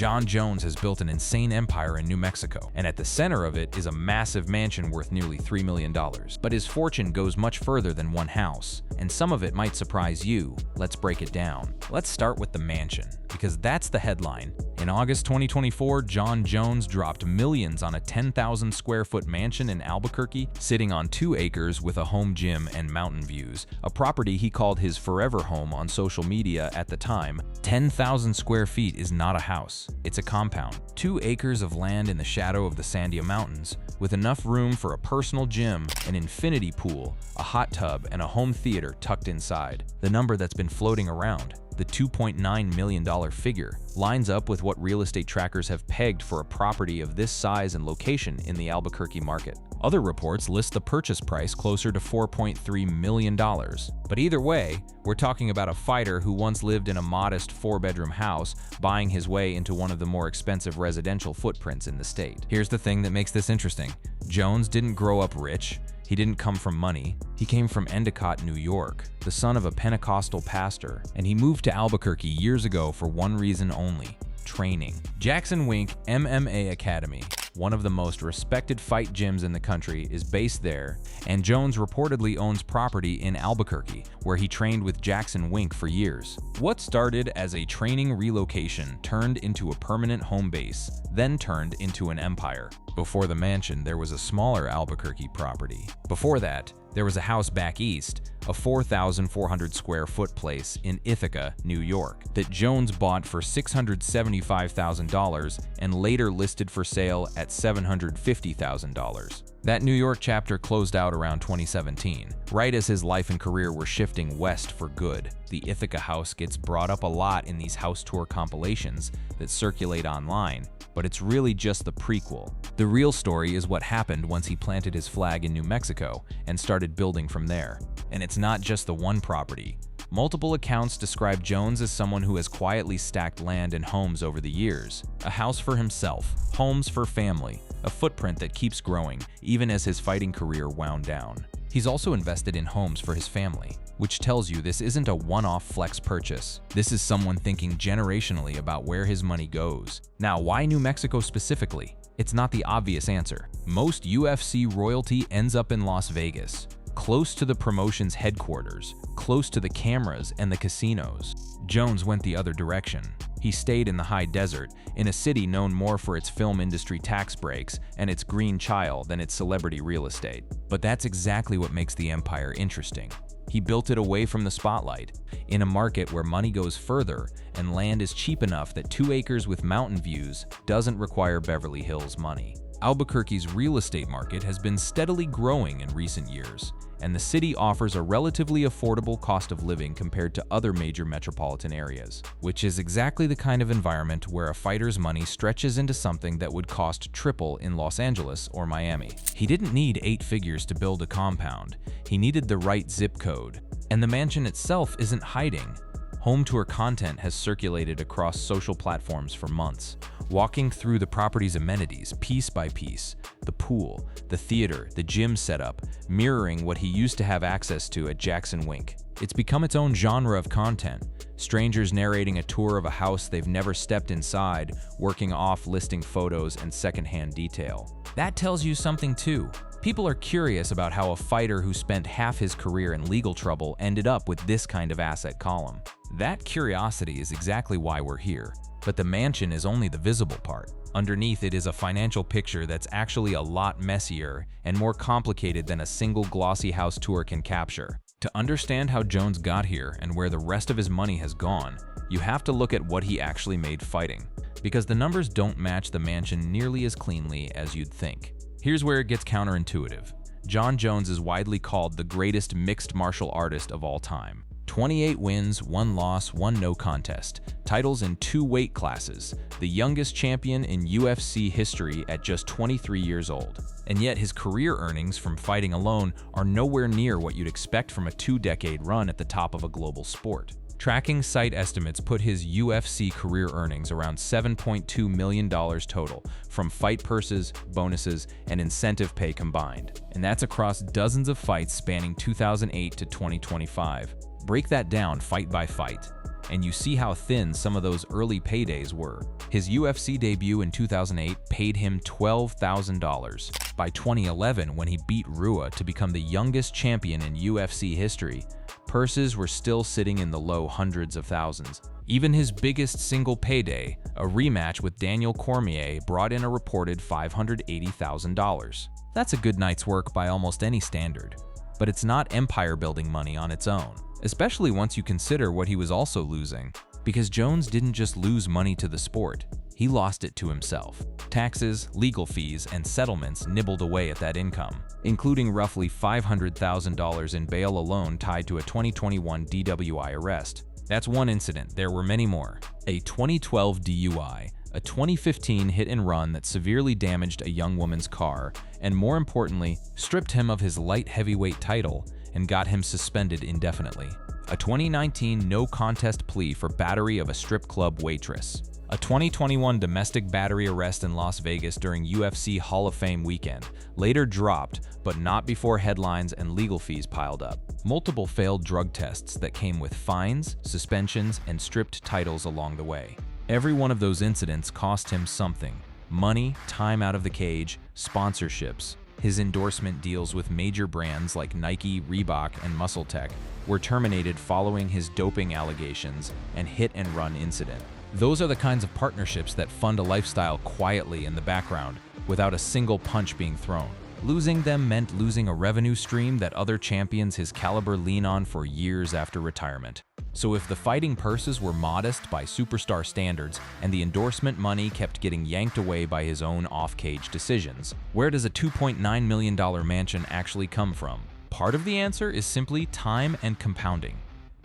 Jon Jones has built an insane empire in New Mexico, and at the center of it is a massive mansion worth nearly $3 million. But his fortune goes much further than one house, and some of it might surprise you. Let's break it down. Let's start with the mansion, because that's the headline. In August 2024, Jon Jones dropped millions on a 10,000 square foot mansion in Albuquerque, sitting on 2 acres with a home gym and mountain views, a property he called his forever home on social media at the time. 10,000 square feet is not a house, it's a compound. 2 acres of land in the shadow of the Sandia Mountains, with enough room for a personal gym, an infinity pool, a hot tub, and a home theater tucked inside. The number that's been floating around, the $2.9 million figure, lines up with what real estate trackers have pegged for a property of this size and location in the Albuquerque market. Other reports list the purchase price closer to $4.3 million. But either way, we're talking about a fighter who once lived in a modest 4-bedroom house, buying his way into one of the more expensive residential footprints in the state. Here's the thing that makes this interesting. Jones didn't grow up rich. He didn't come from money. He came from Endicott, New York, the son of a Pentecostal pastor, and he moved to Albuquerque years ago for one reason only: training. Jackson Wink MMA Academy, one of the most respected fight gyms in the country, is based there, and Jones reportedly owns property in Albuquerque, where he trained with Jackson Wink for years. What started as a training relocation turned into a permanent home base, then turned into an empire. Before the mansion, there was a smaller Albuquerque property. Before that, there was a house back east, a 4,400 square foot place in Ithaca, New York, that Jones bought for $675,000 and later listed for sale at $750,000. That New York chapter closed out around 2017, right as his life and career were shifting west for good. The Ithaca house gets brought up a lot in these house tour compilations that circulate online, but it's really just the prequel. The real story is what happened once he planted his flag in New Mexico and started building from there. And it's not just the one property. Multiple accounts describe Jones as someone who has quietly stacked land and homes over the years. A house for himself, homes for family, a footprint that keeps growing even as his fighting career wound down. He's also invested in homes for his family, which tells you this isn't a one-off flex purchase. This is someone thinking generationally about where his money goes. Now, why New Mexico specifically? It's not the obvious answer. Most UFC royalty ends up in Las Vegas, close to the promotion's headquarters, close to the cameras and the casinos. Jones went the other direction. He stayed in the high desert, in a city known more for its film industry tax breaks and its green chile than its celebrity real estate. But that's exactly what makes the empire interesting. He built it away from the spotlight, in a market where money goes further and land is cheap enough that 2 acres with mountain views doesn't require Beverly Hills money. Albuquerque's real estate market has been steadily growing in recent years, and the city offers a relatively affordable cost of living compared to other major metropolitan areas, which is exactly the kind of environment where a fighter's money stretches into something that would cost triple in Los Angeles or Miami. He didn't need 8 figures to build a compound. He needed the right zip code. And the mansion itself isn't hiding. Home tour content has circulated across social platforms for months, walking through the property's amenities piece by piece: the pool, the theater, the gym setup, mirroring what he used to have access to at Jackson Wink. It's become its own genre of content, strangers narrating a tour of a house they've never stepped inside, working off listing photos and secondhand detail. That tells you something too. People are curious about how a fighter who spent half his career in legal trouble ended up with this kind of asset column. That curiosity is exactly why we're here. But the mansion is only the visible part. Underneath it is a financial picture that's actually a lot messier and more complicated than a single glossy house tour can capture. To understand how Jones got here and where the rest of his money has gone, you have to look at what he actually made fighting, because the numbers don't match the mansion nearly as cleanly as you'd think. Here's where it gets counterintuitive. Jon Jones is widely called the greatest mixed martial artist of all time. 28 wins, 1 loss, 1 no contest. Titles in 2 weight classes. The youngest champion in UFC history at just 23 years old. And yet his career earnings from fighting alone are nowhere near what you'd expect from a 2-decade run at the top of a global sport. Tracking site estimates put his UFC career earnings around $7.2 million total, from fight purses, bonuses, and incentive pay combined. And that's across dozens of fights spanning 2008 to 2025. Break that down fight by fight. and you see how thin some of those early paydays were. His UFC debut in 2008 paid him $12,000. By 2011, when he beat Rua to become the youngest champion in UFC history, purses were still sitting in the low hundreds of thousands. Even his biggest single payday, a rematch with Daniel Cormier, brought in a reported $580,000. That's a good night's work by almost any standard. But it's not empire-building money on its own, especially once you consider what he was also losing. Because Jones didn't just lose money to the sport, he lost it to himself. Taxes, legal fees, and settlements nibbled away at that income, including roughly $500,000 in bail alone tied to a 2021 DWI arrest. That's one incident, there were many more. A 2012 DUI, a 2015 hit-and-run that severely damaged a young woman's car, and more importantly, stripped him of his light heavyweight title and got him suspended indefinitely. A 2019 no-contest plea for battery of a strip club waitress. A 2021 domestic battery arrest in Las Vegas during UFC Hall of Fame weekend, later dropped, but not before headlines and legal fees piled up. Multiple failed drug tests that came with fines, suspensions, and stripped titles along the way. Every one of those incidents cost him something: money, time out of the cage, sponsorships. His endorsement deals with major brands like Nike, Reebok, and MuscleTech were terminated following his doping allegations and hit-and-run incident. Those are the kinds of partnerships that fund a lifestyle quietly in the background, without a single punch being thrown. Losing them meant losing a revenue stream that other champions his caliber lean on for years after retirement. So if the fighting purses were modest by superstar standards and the endorsement money kept getting yanked away by his own off-cage decisions, where does a $2.9 million mansion actually come from? Part of the answer is simply time and compounding.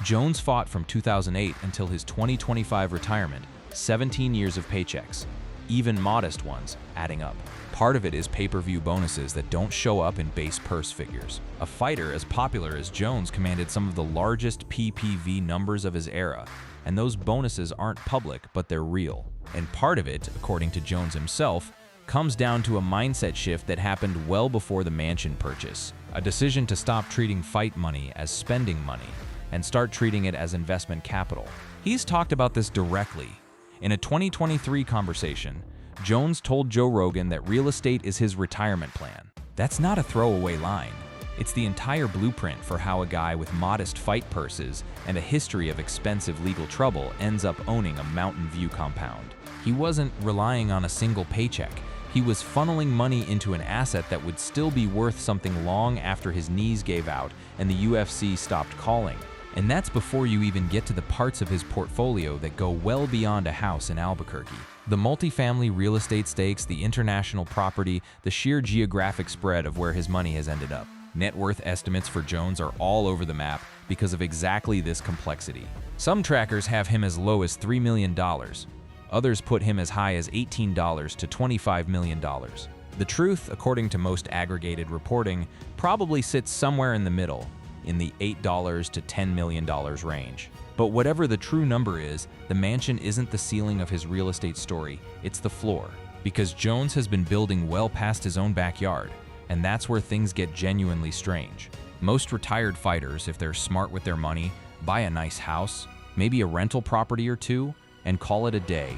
Jones fought from 2008 until his 2025 retirement, 17 years of paychecks, even modest ones, adding up. Part of it is pay-per-view bonuses that don't show up in base purse figures. A fighter as popular as Jones commanded some of the largest PPV numbers of his era, and those bonuses aren't public, but they're real. And part of it, according to Jones himself, comes down to a mindset shift that happened well before the mansion purchase, a decision to stop treating fight money as spending money and start treating it as investment capital. He's talked about this directly. In a 2023 conversation, Jones told Joe Rogan that real estate is his retirement plan. That's not a throwaway line. It's the entire blueprint for how a guy with modest fight purses and a history of expensive legal trouble ends up owning a Mountain View compound. He wasn't relying on a single paycheck. He was funneling money into an asset that would still be worth something long after his knees gave out and the UFC stopped calling. And that's before you even get to the parts of his portfolio that go well beyond a house in Albuquerque. The multifamily real estate stakes, the international property, the sheer geographic spread of where his money has ended up. Net worth estimates for Jones are all over the map because of exactly this complexity. Some trackers have him as low as $3 million. Others put him as high as $18 to $25 million. The truth, according to most aggregated reporting, probably sits somewhere in the middle, in the $8 to $10 million range. But whatever the true number is, the mansion isn't the ceiling of his real estate story, it's the floor. Because Jones has been building well past his own backyard, and that's where things get genuinely strange. Most retired fighters, if they're smart with their money, buy a nice house, maybe a rental property or two, and call it a day.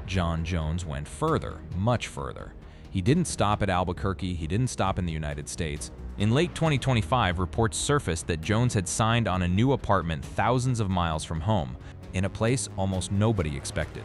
Jon Jones went further, much further. He didn't stop at Albuquerque, he didn't stop in the United States. In late 2025, reports surfaced that Jones had signed on a new apartment thousands of miles from home, in a place almost nobody expected.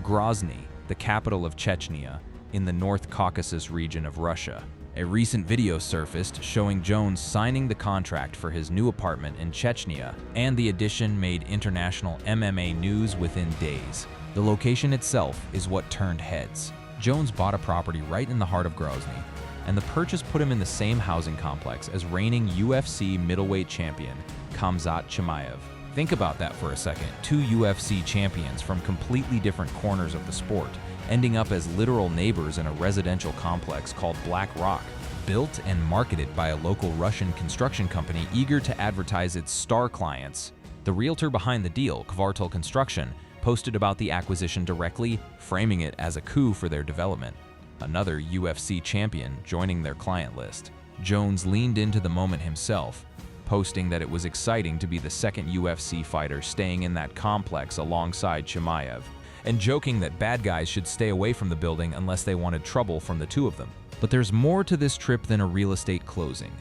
Grozny, the capital of Chechnya, in the North Caucasus region of Russia. A recent video surfaced showing Jones signing the contract for his new apartment in Chechnya, and the addition made international MMA news within days. The location itself is what turned heads. Jones bought a property right in the heart of Grozny, and the purchase put him in the same housing complex as reigning UFC middleweight champion Khamzat Chimaev. Think about that for a second. Two UFC champions from completely different corners of the sport, ending up as literal neighbors in a residential complex called Black Rock, built and marketed by a local Russian construction company eager to advertise its star clients. The realtor behind the deal, Kvartal Construction, posted about the acquisition directly, framing it as a coup for their development. Another UFC champion joining their client list. Jones leaned into the moment himself, posting that it was exciting to be the second UFC fighter staying in that complex alongside Chimaev, and joking that bad guys should stay away from the building unless they wanted trouble from the two of them. But there's more to this trip than a real estate closing.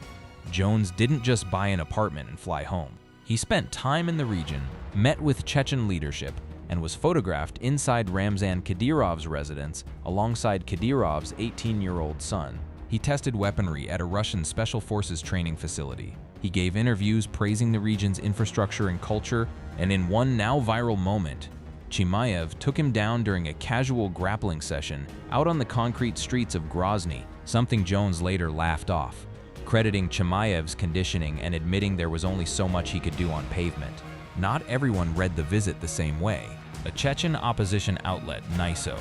Jones didn't just buy an apartment and fly home. He spent time in the region, met with Chechen leadership, and was photographed inside Ramzan Kadyrov's residence alongside Kadyrov's 18-year-old son. He tested weaponry at a Russian Special Forces training facility. He gave interviews praising the region's infrastructure and culture, and in one now viral moment, Chimaev took him down during a casual grappling session out on the concrete streets of Grozny, something Jones later laughed off, crediting Chimaev's conditioning and admitting there was only so much he could do on pavement. Not everyone read the visit the same way. A Chechen opposition outlet, NISO,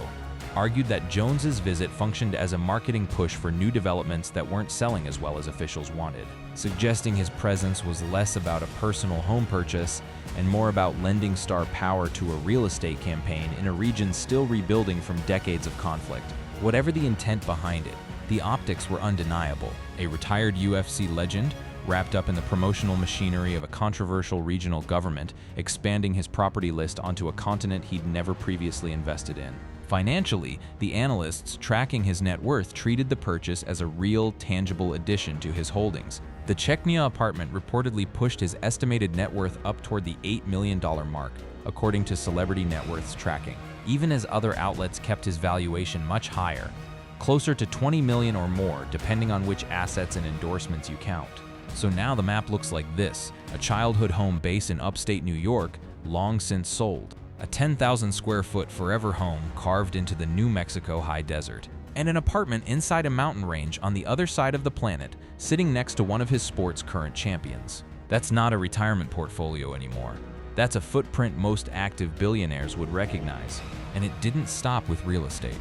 argued that Jones's visit functioned as a marketing push for new developments that weren't selling as well as officials wanted, suggesting his presence was less about a personal home purchase and more about lending star power to a real estate campaign in a region still rebuilding from decades of conflict. Whatever the intent behind it, the optics were undeniable. A retired UFC legend, wrapped up in the promotional machinery of a controversial regional government, expanding his property list onto a continent he'd never previously invested in. Financially, the analysts tracking his net worth treated the purchase as a real, tangible addition to his holdings. The Chechnya apartment reportedly pushed his estimated net worth up toward the $8 million mark, according to Celebrity Net Worth's tracking, even as other outlets kept his valuation much higher, closer to $20 million or more, depending on which assets and endorsements you count. So now the map looks like this: a childhood home base in upstate New York, long since sold, a 10,000 square foot forever home carved into the New Mexico high desert, and an apartment inside a mountain range on the other side of the planet, sitting next to one of his sport's current champions. That's not a retirement portfolio anymore. That's a footprint most active billionaires would recognize, and it didn't stop with real estate.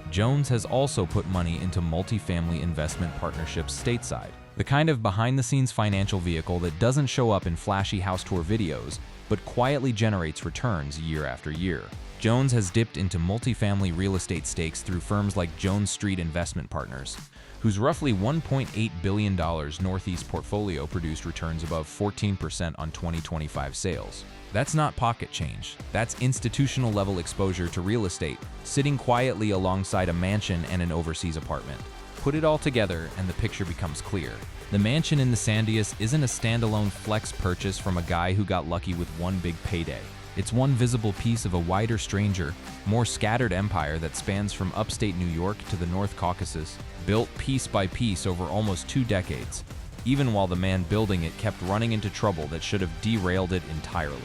Jones has also put money into multifamily investment partnerships stateside, the kind of behind-the-scenes financial vehicle that doesn't show up in flashy house tour videos, but quietly generates returns year after year. Jones has dipped into multifamily real estate stakes through firms like Jones Street Investment Partners, whose roughly $1.8 billion Northeast portfolio produced returns above 14% on 2025 sales. That's not pocket change. That's institutional-level exposure to real estate, sitting quietly alongside a mansion and an overseas apartment. Put it all together and the picture becomes clear. The mansion in the Sandias isn't a standalone flex purchase from a guy who got lucky with one big payday. It's one visible piece of a wider, stranger, more scattered empire that spans from upstate New York to the North Caucasus, built piece by piece over almost 2 decades, even while the man building it kept running into trouble that should have derailed it entirely.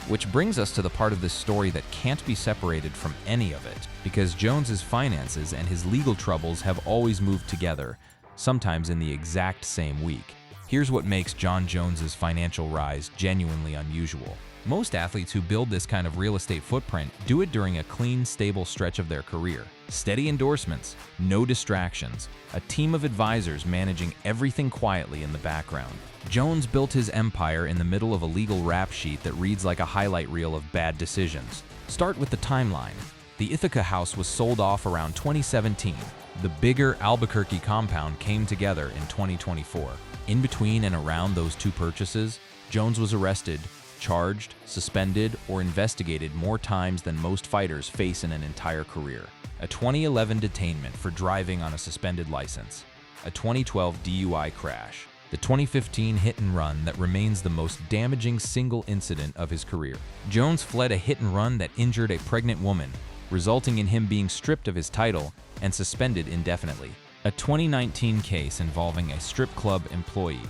Which brings us to the part of this story that can't be separated from any of it, because Jones's finances and his legal troubles have always moved together, sometimes in the exact same week. Here's what makes John Jones's financial rise genuinely unusual. Most athletes who build this kind of real estate footprint do it during a clean, stable stretch of their career. Steady endorsements, no distractions, a team of advisors managing everything quietly in the background. Jones built his empire in the middle of a legal rap sheet that reads like a highlight reel of bad decisions. Start with the timeline. The Ithaca house was sold off around 2017. The bigger Albuquerque compound came together in 2024. In between and around those two purchases, Jones was arrested, charged, suspended, or investigated more times than most fighters face in an entire career. A 2011 detainment for driving on a suspended license, a 2012 DUI crash, the 2015 hit and run that remains the most damaging single incident of his career. Jones fled a hit and run that injured a pregnant woman, resulting in him being stripped of his title and suspended indefinitely. A 2019 case involving a strip club employee,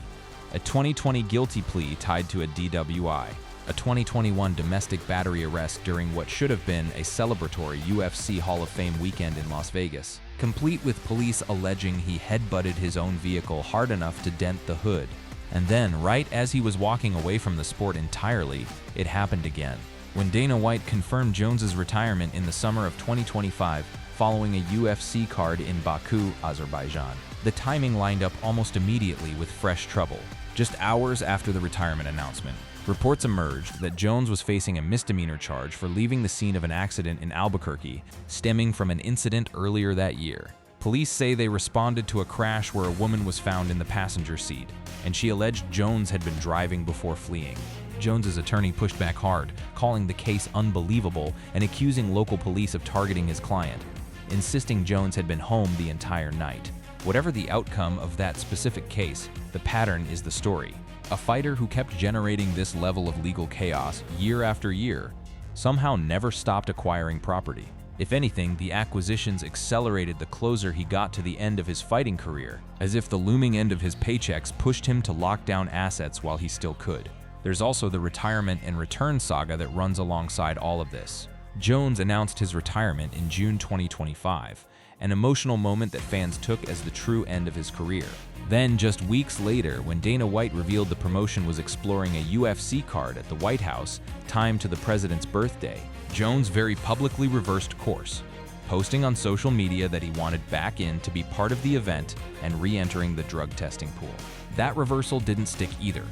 a 2020 guilty plea tied to a DWI, a 2021 domestic battery arrest during what should have been a celebratory UFC Hall of Fame weekend in Las Vegas, complete with police alleging he headbutted his own vehicle hard enough to dent the hood. And then, right as he was walking away from the sport entirely, it happened again. When Dana White confirmed Jones's retirement in the summer of 2025 following a UFC card in Baku, Azerbaijan, the timing lined up almost immediately with fresh trouble. Just hours after the retirement announcement, reports emerged that Jones was facing a misdemeanor charge for leaving the scene of an accident in Albuquerque, stemming from an incident earlier that year. Police say they responded to a crash where a woman was found in the passenger seat, and she alleged Jones had been driving before fleeing. Jones's attorney pushed back hard, calling the case unbelievable and accusing local police of targeting his client, insisting Jones had been home the entire night. Whatever the outcome of that specific case, the pattern is the story. A fighter who kept generating this level of legal chaos year after year somehow never stopped acquiring property. If anything, the acquisitions accelerated the closer he got to the end of his fighting career, as if the looming end of his paychecks pushed him to lock down assets while he still could. There's also the retirement and return saga that runs alongside all of this. Jones announced his retirement in June 2025, an emotional moment that fans took as the true end of his career. Then, just weeks later, when Dana White revealed the promotion was exploring a UFC card at the White House, timed to the president's birthday, Jones very publicly reversed course, posting on social media that he wanted back in to be part of the event and re-entering the drug testing pool. That reversal didn't stick either.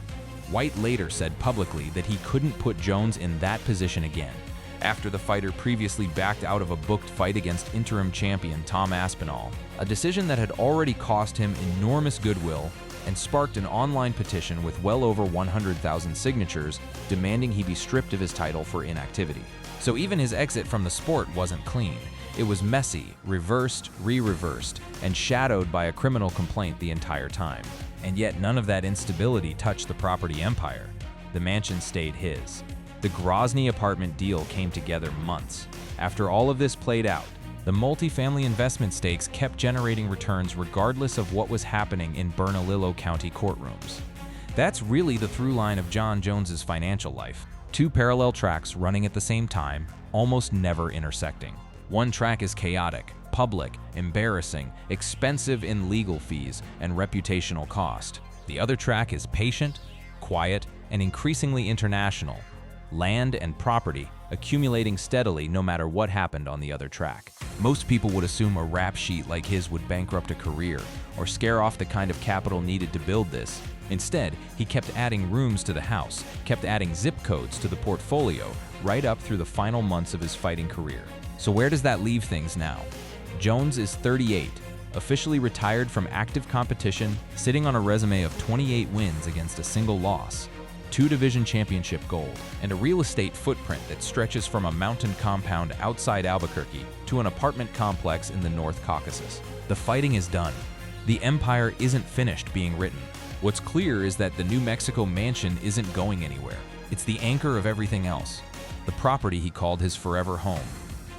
White later said publicly that he couldn't put Jones in that position again, after the fighter previously backed out of a booked fight against interim champion Tom Aspinall, a decision that had already cost him enormous goodwill and sparked an online petition with well over 100,000 signatures demanding he be stripped of his title for inactivity. So even his exit from the sport wasn't clean. It was messy, reversed, re-reversed, and shadowed by a criminal complaint the entire time. And yet none of that instability touched the property empire. The mansion stayed his. The Grozny apartment deal came together months. After all of this played out, the multifamily investment stakes kept generating returns regardless of what was happening in Bernalillo County courtrooms. That's really the through line of Jon Jones's financial life. Two parallel tracks running at the same time, almost never intersecting. One track is chaotic, public, embarrassing, expensive in legal fees and reputational cost. The other track is patient, quiet, and increasingly international. Land and property accumulating steadily no matter what happened on the other track. Most people would assume a rap sheet like his would bankrupt a career or scare off the kind of capital needed to build this. Instead, he kept adding rooms to the house, kept adding zip codes to the portfolio, right up through the final months of his fighting career. So where does that leave things now? Jones is 38, officially retired from active competition, sitting on a resume of 28 wins against a single loss, 2 division championship gold, and a real estate footprint that stretches from a mountain compound outside Albuquerque to an apartment complex in the North Caucasus. The fighting is done. The empire isn't finished being written. What's clear is that the New Mexico mansion isn't going anywhere. It's the anchor of everything else. The property he called his forever home.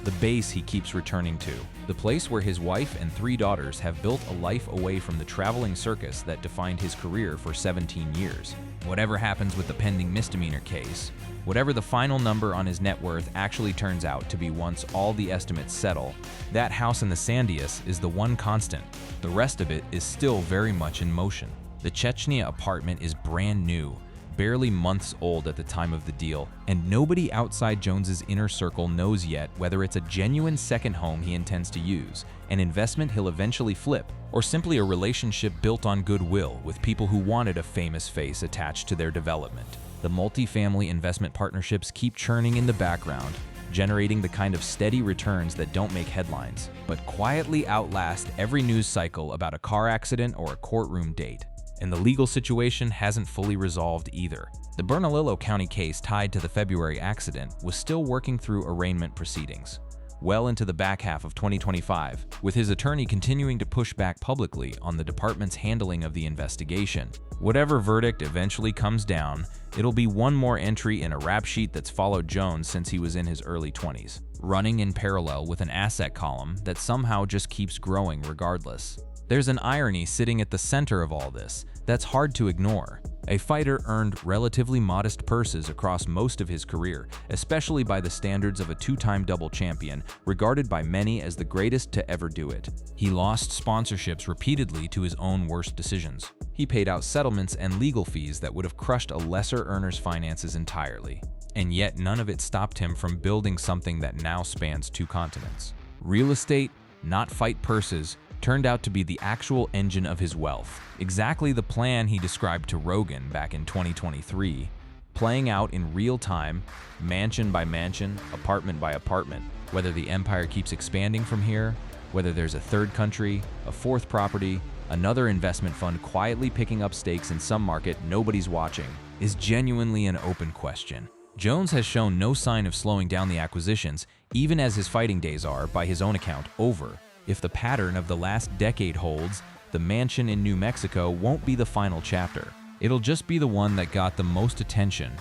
The base he keeps returning to. The place where his wife and 3 daughters have built a life away from the traveling circus that defined his career for 17 years. Whatever happens with the pending misdemeanor case, whatever the final number on his net worth actually turns out to be once all the estimates settle, that house in the Sandias is the one constant. The rest of it is still very much in motion. The Chechnya apartment is brand new, barely months old at the time of the deal, and nobody outside Jones's inner circle knows yet whether it's a genuine second home he intends to use, an investment he'll eventually flip, or simply a relationship built on goodwill with people who wanted a famous face attached to their development. The multifamily investment partnerships keep churning in the background, generating the kind of steady returns that don't make headlines, but quietly outlast every news cycle about a car accident or a courtroom date. And the legal situation hasn't fully resolved either. The Bernalillo County case tied to the February accident was still working through arraignment proceedings, well into the back half of 2025, with his attorney continuing to push back publicly on the department's handling of the investigation. Whatever verdict eventually comes down, it'll be one more entry in a rap sheet that's followed Jones since he was in his early 20s, running in parallel with an asset column that somehow just keeps growing regardless. There's an irony sitting at the center of all this that's hard to ignore. A fighter earned relatively modest purses across most of his career, especially by the standards of a 2-time double champion, regarded by many as the greatest to ever do it. He lost sponsorships repeatedly to his own worst decisions. He paid out settlements and legal fees that would have crushed a lesser earner's finances entirely. And yet none of it stopped him from building something that now spans 2 continents. Real estate, not fight purses, turned out to be the actual engine of his wealth. Exactly the plan he described to Rogan back in 2023, playing out in real time, mansion by mansion, apartment by apartment. Whether the empire keeps expanding from here, Whether there's a third country, a fourth property, another investment fund quietly picking up stakes in some market nobody's watching, is genuinely an open question. Jones has shown no sign of slowing down the acquisitions, even as his fighting days are, by his own account, over. If the pattern of the last decade holds, the mansion in New Mexico won't be the final chapter. It'll just be the one that got the most attention,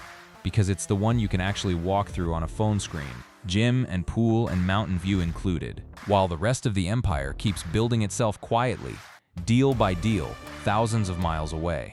because it's the one you can actually walk through on a phone screen, gym and pool and mountain view included, while the rest of the empire keeps building itself quietly, deal by deal, thousands of miles away.